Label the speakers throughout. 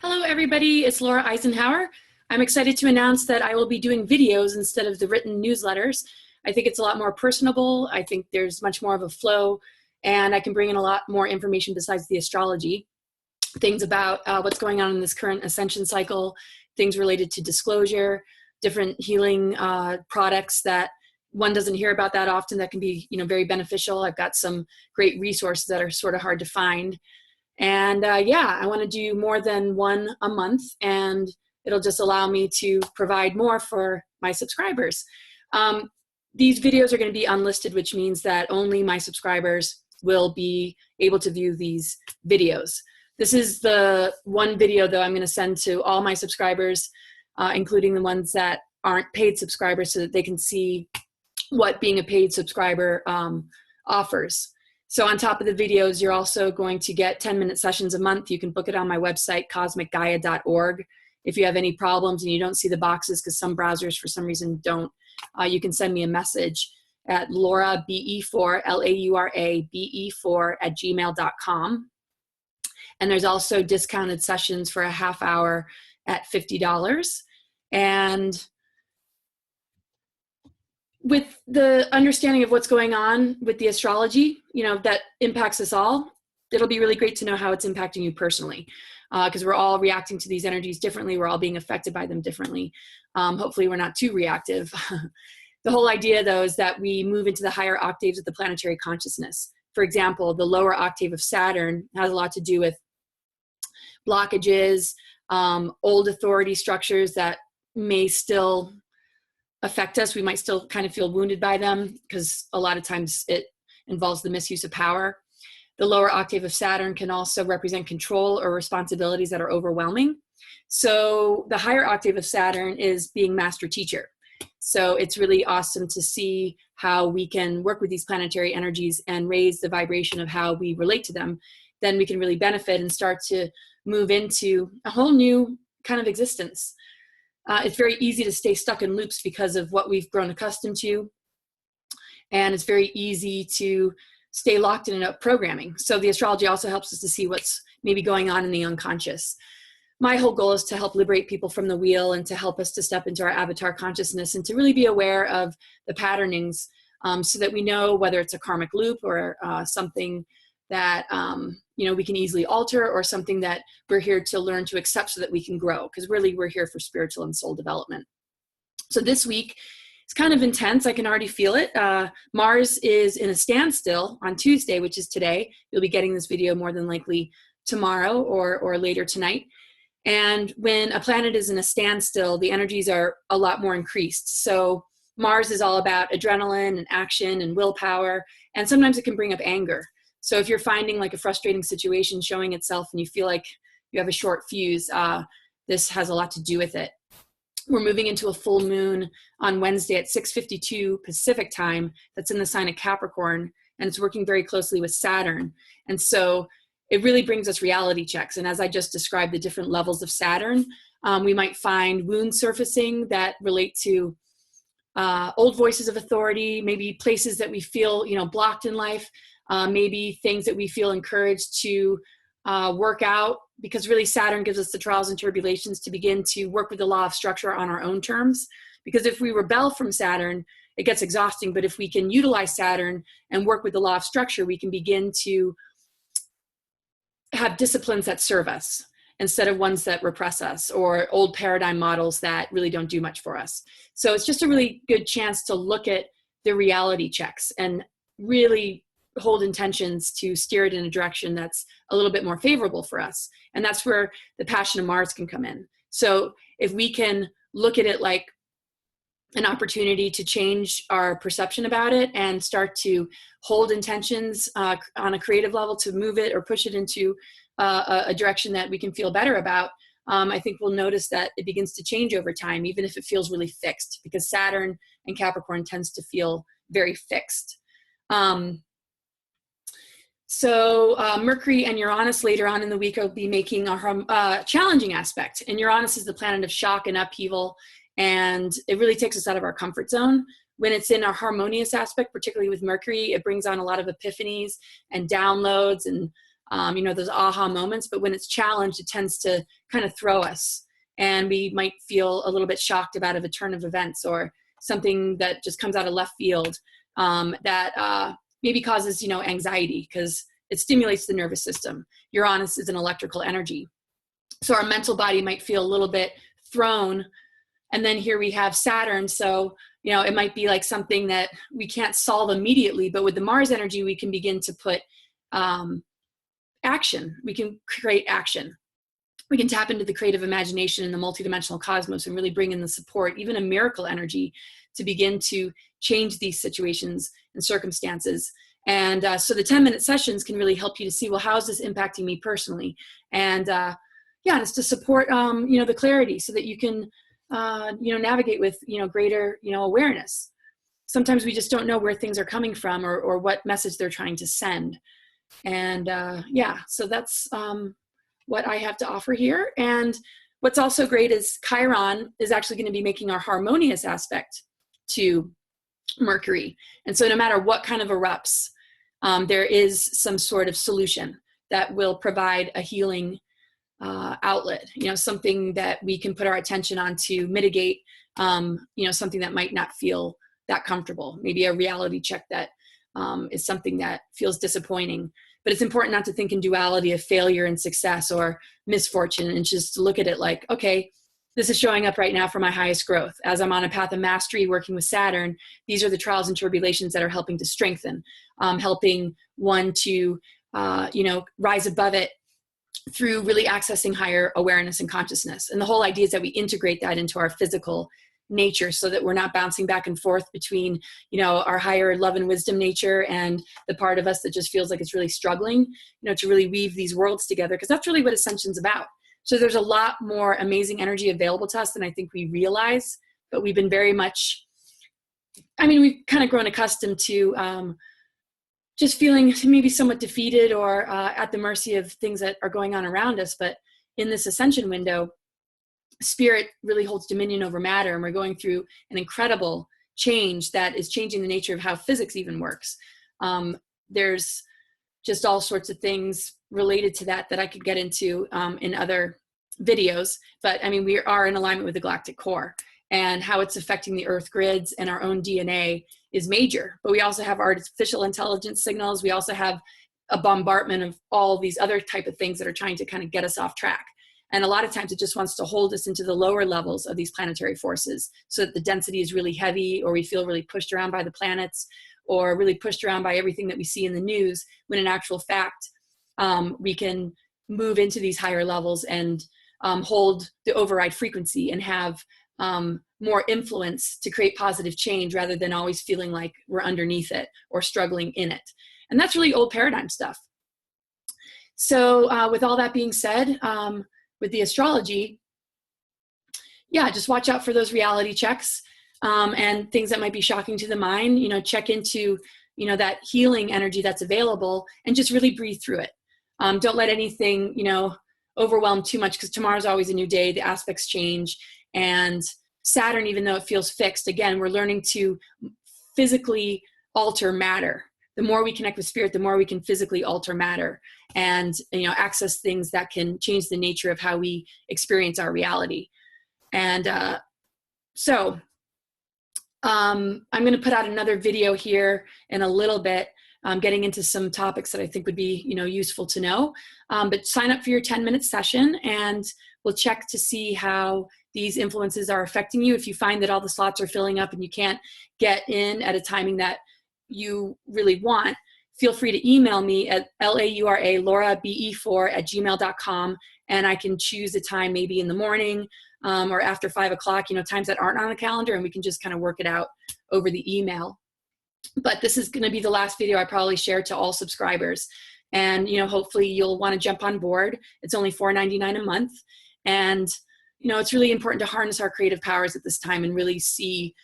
Speaker 1: Hello, everybody. It's Laura Eisenhower. I'm excited to announce that I will be doing videos instead of the written newsletters. I think it's a lot more personable. I think there's much more of a flow, and I can bring in a lot more information besides the astrology. Things about what's going on in this current ascension cycle, things related to disclosure, different healing products that one doesn't hear about that often that can be, very beneficial. I've got some great resources that are sort of hard to find. And yeah, I want to do more than one a month, and it'll just allow me to provide more for my subscribers. These videos are going to be unlisted, which means that only my subscribers will be able to view these videos. This is the one video, though, I'm going to send to all my subscribers, including the ones that aren't paid subscribers, so that they can see what being a paid subscriber offers. So on top of the videos, you're also going to get 10-minute sessions a month. You can book it on my website, cosmicgaia.org. If you have any problems and you don't see the boxes, because some browsers for some reason don't, you can send me a message at laurabe4, laurabe4 @gmail.com. And there's also discounted sessions for a half hour at $50. And with the understanding of what's going on with the astrology, that impacts us all, it'll be really great to know how it's impacting you personally, because we're all reacting to these energies differently. We're all being affected by them differently. Hopefully we're not too reactive. The whole idea, though, is that we move into the higher octaves of the planetary consciousness. For example, the lower octave of Saturn has a lot to do with blockages, old authority structures that may still affect us. We might still kind of feel wounded by them, because a lot of times it involves the misuse of power. The lower octave of Saturn can also represent control or responsibilities that are overwhelming. So the higher octave of Saturn is being master teacher. So it's really awesome to see how we can work with these planetary energies and raise the vibration of how we relate to them. Then we can really benefit and start to move into a whole new kind of existence. It's very easy to stay stuck in loops because of what we've grown accustomed to. And it's very easy to stay locked in a programming. So the astrology also helps us to see what's maybe going on in the unconscious. My whole goal is to help liberate people from the wheel and to help us to step into our avatar consciousness and to really be aware of the patternings, so that we know whether it's a karmic loop or something that we can easily alter, or something that we're here to learn to accept so that we can grow, because really we're here for spiritual and soul development. So this week it's kind of intense. I can already feel it. Mars is in a standstill on Tuesday, which is today. You'll be getting this video more than likely tomorrow or later tonight. And when a planet is in a standstill, the energies are a lot more increased. So Mars is all about adrenaline and action and willpower, and sometimes it can bring up anger. So if you're finding like a frustrating situation showing itself and you feel like you have a short fuse, this has a lot to do with it. We're moving into a full moon on Wednesday at 6:52 Pacific time. That's in the sign of Capricorn, and it's working very closely with Saturn. And so it really brings us reality checks. And as I just described the different levels of Saturn, we might find wounds surfacing that relate to old voices of authority, maybe places that we feel, blocked in life. Maybe things that we feel encouraged to work out, because really Saturn gives us the trials and tribulations to begin to work with the law of structure on our own terms. Because if we rebel from Saturn, it gets exhausting. But if we can utilize Saturn and work with the law of structure, we can begin to have disciplines that serve us instead of ones that repress us, or old paradigm models that really don't do much for us. So it's just a really good chance to look at the reality checks and really hold intentions to steer it in a direction that's a little bit more favorable for us. And that's where the passion of Mars can come in. So if we can look at it like an opportunity to change our perception about it and start to hold intentions on a creative level to move it or push it into a direction that we can feel better about, I think we'll notice that it begins to change over time, even if it feels really fixed, because Saturn and Capricorn tends to feel very fixed. So Mercury and Uranus later on in the week will be making a challenging aspect. And Uranus is the planet of shock and upheaval, and it really takes us out of our comfort zone. When it's in a harmonious aspect, particularly with Mercury, it brings on a lot of epiphanies and downloads and those aha moments. But when it's challenged, it tends to kind of throw us, and we might feel a little bit shocked about a turn of events or something that just comes out of left field, that maybe causes, anxiety, because it stimulates the nervous system. Uranus is an electrical energy. So our mental body might feel a little bit thrown. And then here we have Saturn. So, it might be like something that we can't solve immediately, but with the Mars energy, we can begin to put action. We can create action. We can tap into the creative imagination in the multidimensional cosmos and really bring in the support, even a miracle energy, to begin to change these situations and circumstances. And so the 10-minute sessions can really help you to see, well, how is this impacting me personally? And it's to support, the clarity, so that you can, navigate with, greater, awareness. Sometimes we just don't know where things are coming from, or what message they're trying to send. And so that's what I have to offer here. And what's also great is Chiron is actually going to be making our harmonious aspect to Mercury. And so no matter what kind of erupts, there is some sort of solution that will provide a healing outlet, something that we can put our attention on to mitigate, something that might not feel that comfortable. Maybe a reality check that is something that feels disappointing. But it's important not to think in duality of failure and success or misfortune, and just to look at it like, okay, this is showing up right now for my highest growth. As I'm on a path of mastery working with Saturn, these are the trials and tribulations that are helping to strengthen, helping one to, rise above it through really accessing higher awareness and consciousness. And the whole idea is that we integrate that into our physical nature, so that we're not bouncing back and forth between, our higher love and wisdom nature and the part of us that just feels like it's really struggling, to really weave these worlds together, because that's really what Ascension's about. So there's a lot more amazing energy available to us than I think we realize, but we've been very much, we've kind of grown accustomed to just feeling maybe somewhat defeated or at the mercy of things that are going on around us. But in this Ascension window, Spirit really holds dominion over matter, and we're going through an incredible change that is changing the nature of how physics even works. There's just all sorts of things related to that I could get into in other videos. But we are in alignment with the galactic core, and how it's affecting the Earth grids and our own DNA is major. But we also have artificial intelligence signals. We also have a bombardment of all these other type of things that are trying to kind of get us off track. And a lot of times it just wants to hold us into the lower levels of these planetary forces, so that the density is really heavy, or we feel really pushed around by the planets, or really pushed around by everything that we see in the news, when in actual fact, we can move into these higher levels and hold the override frequency and have more influence to create positive change, rather than always feeling like we're underneath it or struggling in it. And that's really old paradigm stuff. So with all that being said, with the astrology, just watch out for those reality checks and things that might be shocking to the mind. Check into, that healing energy that's available, and just really breathe through it. Don't let anything, overwhelm too much, because tomorrow's always a new day. The aspects change. And Saturn, even though it feels fixed, again, we're learning to physically alter matter. The more we connect with Spirit, the more we can physically alter matter and, access things that can change the nature of how we experience our reality. And so I'm going to put out another video here in a little bit, getting into some topics that I think would be, useful to know. But sign up for your 10-minute session, and we'll check to see how these influences are affecting you. If you find that all the slots are filling up and you can't get in at a timing that you really want, feel free to email me at laurabe4@gmail.com, and I can choose a time maybe in the morning or after 5 o'clock, times that aren't on the calendar, and we can just kind of work it out over the email. But this is going to be the last video I probably share to all subscribers. And, hopefully you'll want to jump on board. It's only $4.99 a month. And, it's really important to harness our creative powers at this time and really see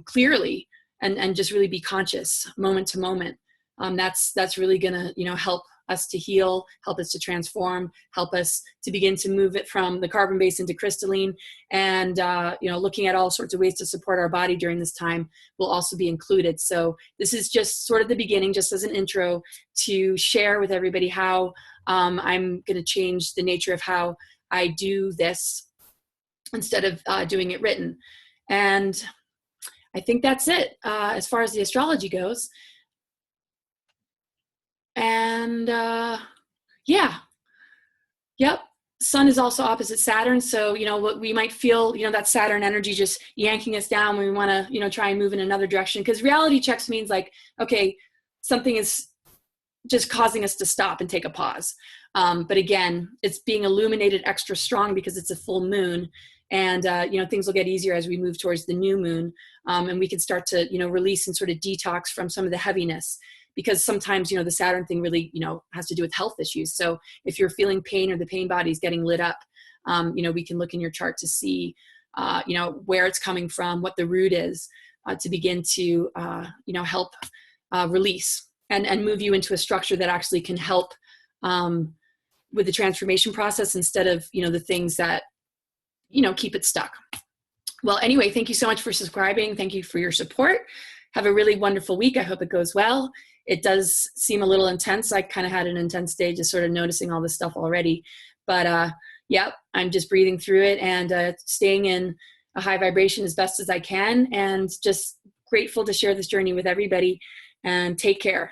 Speaker 1: clearly and just really be conscious moment to moment. That's really going to, help us to heal, help us to transform, help us to begin to move it from the carbon base into crystalline. And, looking at all sorts of ways to support our body during this time will also be included. So this is just sort of the beginning, just as an intro to share with everybody how I'm going to change the nature of how I do this instead of doing it written. And I think that's it as far as the astrology goes. And yep. Sun is also opposite Saturn. So, what we might feel, that Saturn energy just yanking us down when we want to, try and move in another direction. Because reality checks means like, okay, something is just causing us to stop and take a pause. But again, it's being illuminated extra strong because it's a full moon. And, things will get easier as we move towards the new moon. And we can start to, release and sort of detox from some of the heaviness. Because sometimes, the Saturn thing really, has to do with health issues. So if you're feeling pain or the pain body is getting lit up, we can look in your chart to see, where it's coming from, what the root is, to begin to, help release and move you into a structure that actually can help with the transformation process instead of, the things that, keep it stuck. Well, anyway, thank you so much for subscribing. Thank you for your support. Have a really wonderful week. I hope it goes well. It does seem a little intense. I kind of had an intense day just sort of noticing all this stuff already. But I'm just breathing through it and staying in a high vibration as best as I can, and just grateful to share this journey with everybody, and take care.